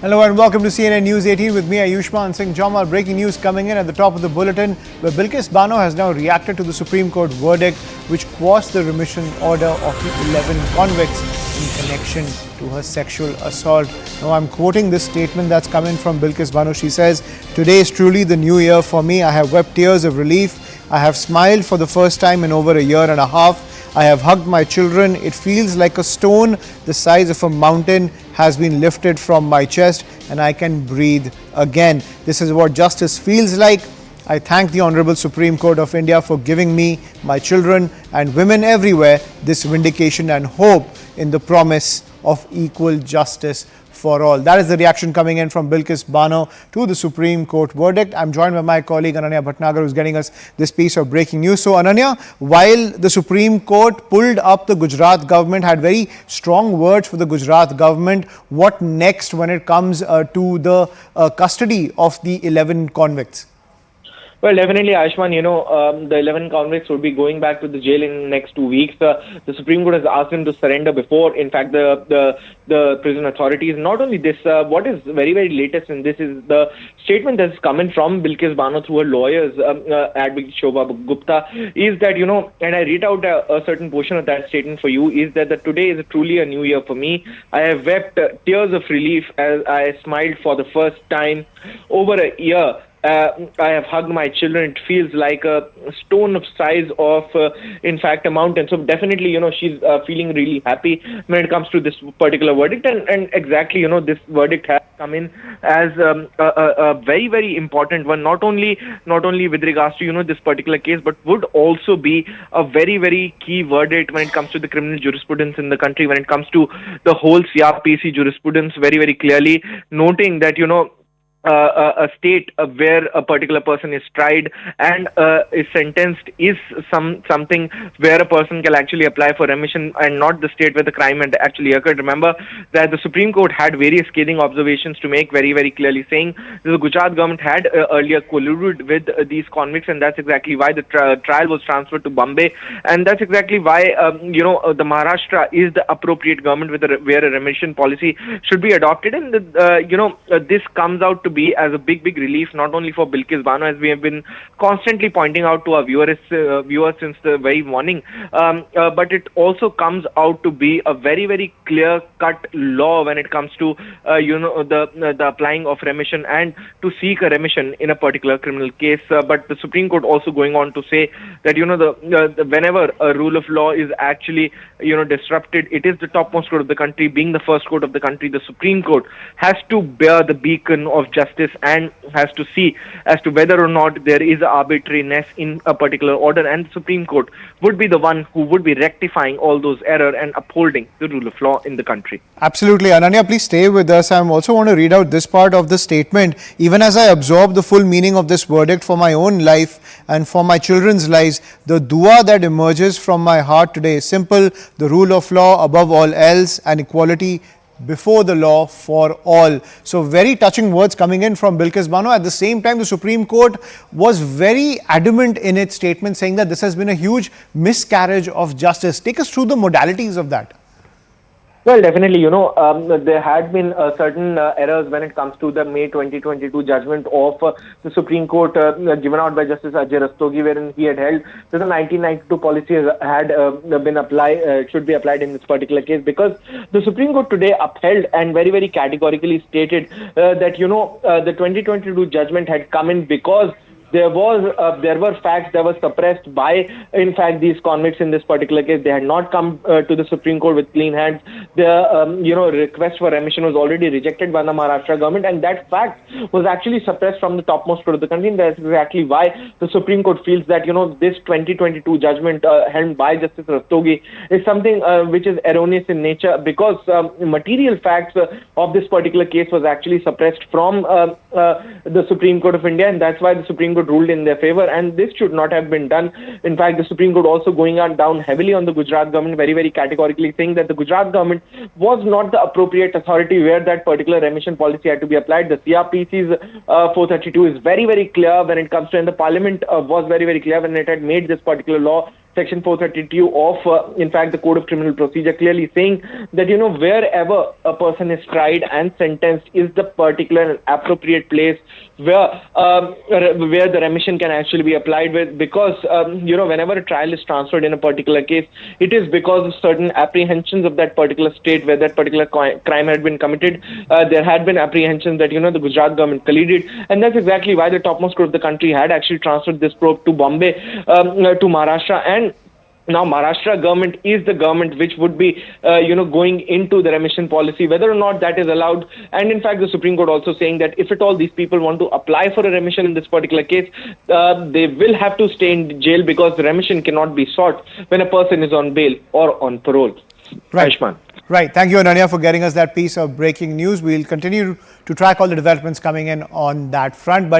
Hello and welcome to CNN News 18 with me, Ayushman Singh Jamal. Breaking news coming in at the top of the bulletin, where Bilkis Bano has now reacted to the Supreme Court verdict which quashed the remission order of the 11 convicts in connection to her sexual assault. Now I'm quoting this statement that's come in from Bilkis Bano. She says, "Today is truly the new year for me. I have wept tears of relief. I have smiled for the first time in over a year and a half. I have hugged my children. It feels like a stone the size of a mountain has been lifted from my chest and I can breathe again. This is what justice feels like. I thank the Honorable Supreme Court of India for giving me, my children and women everywhere this vindication and hope in the promise of equal justice for all." That is the reaction coming in from Bilkis Bano to the Supreme Court verdict. I'm joined by my colleague Ananya Bhatnagar, who's getting us this piece of breaking news. So Ananya, while the Supreme Court pulled up the Gujarat government, had very strong words for the Gujarat government, what next when it comes to the custody of the 11 convicts? Well, definitely, Ayushman, the 11 convicts would be going back to the jail in the next 2 weeks. The Supreme Court has asked them to surrender before, in fact, the prison authorities. Not only this, what is very, very latest in this is the statement that's coming from Bilkis Bano through her lawyers, Advocate Shobha Gupta, is that, and I read out a certain portion of that statement for you, is that today is truly a new year for me. I have wept tears of relief as I smiled for the first time over a year. I have hugged my children. It feels like a stone of size of, in fact, a mountain. So definitely, she's feeling really happy when it comes to this particular verdict. And exactly, this verdict has come in as a very, very important one, not only with regards to, this particular case, but would also be a very, very key verdict when it comes to the criminal jurisprudence in the country, when it comes to the whole CRPC jurisprudence, very, very clearly noting that, a state where a particular person is tried and is sentenced is something where a person can actually apply for remission, and not the state where the crime had actually occurred. Remember that the Supreme Court had various scathing observations to make, very, very clearly saying that the Gujarat government had earlier colluded with these convicts, and that's exactly why the trial was transferred to Bombay, and that's exactly why the Maharashtra is the appropriate government where a remission policy should be adopted, and this comes out to be as a big relief, not only for Bilkis Bano, as we have been constantly pointing out to our viewers since the very morning, but it also comes out to be a very, very clear-cut law when it comes to the applying of remission and to seek a remission in a particular criminal case. But the Supreme Court also going on to say that whenever a rule of law is actually disrupted, it is the topmost court of the country, being the first court of the country. The Supreme Court has to bear the beacon of justice and has to see as to whether or not there is arbitrariness in a particular order, and the Supreme Court would be the one who would be rectifying all those errors and upholding the rule of law in the country. Absolutely. Ananya, please stay with us. I also want to read out this part of the statement. Even as I absorb the full meaning of this verdict for my own life and for my children's lives, the dua that emerges from my heart today is simple: the rule of law above all else and equality before the law for all. So very touching words coming in from Bilkis Bano. At the same time, the Supreme Court was very adamant in its statement, saying that this has been a huge miscarriage of justice. Take us through the modalities of that. Well, definitely, there had been certain errors when it comes to the May 2022 judgment of the Supreme Court given out by Justice Ajay Rastogi, wherein he had held that the 1992 policy had been applied, should be applied in this particular case, because the Supreme Court today upheld and very, very categorically stated that, the 2022 judgment had come in because there were facts that were suppressed by, in fact, these convicts in this particular case. They had not come to the Supreme Court with clean hands. The request for remission was already rejected by the Maharashtra government, and that fact was actually suppressed from the topmost court of the country. And that's exactly why the Supreme Court feels that this 2022 judgment held by Justice Rastogi is something which is erroneous in nature, because material facts of this particular case was actually suppressed from the Supreme Court of India, and that's why the Supreme Court ruled in their favor, and this should not have been done. In fact, the Supreme Court also going down heavily on the Gujarat government, very, very categorically saying that the Gujarat government was not the appropriate authority where that particular remission policy had to be applied. The CRPC's 432 is very, very clear when it comes to, and the Parliament was very, very clear when it had made this particular law Section 432 of, in fact, the Code of Criminal Procedure, clearly saying that, wherever a person is tried and sentenced is the particular and appropriate place where the remission can actually be applied with, because, whenever a trial is transferred in a particular case, it is because of certain apprehensions of that particular state where that particular crime had been committed. There had been apprehensions that, the Gujarat government colluded, and that's exactly why the topmost court of the country had actually transferred this probe to Bombay, to Maharashtra, and now Maharashtra government is the government which would be, going into the remission policy, whether or not that is allowed. And in fact, the Supreme Court also saying that if at all these people want to apply for a remission in this particular case, they will have to stay in jail, because the remission cannot be sought when a person is on bail or on parole. Right. Ayushmann. Right. Thank you, Ananya, for getting us that piece of breaking news. We'll continue to track all the developments coming in on that front. But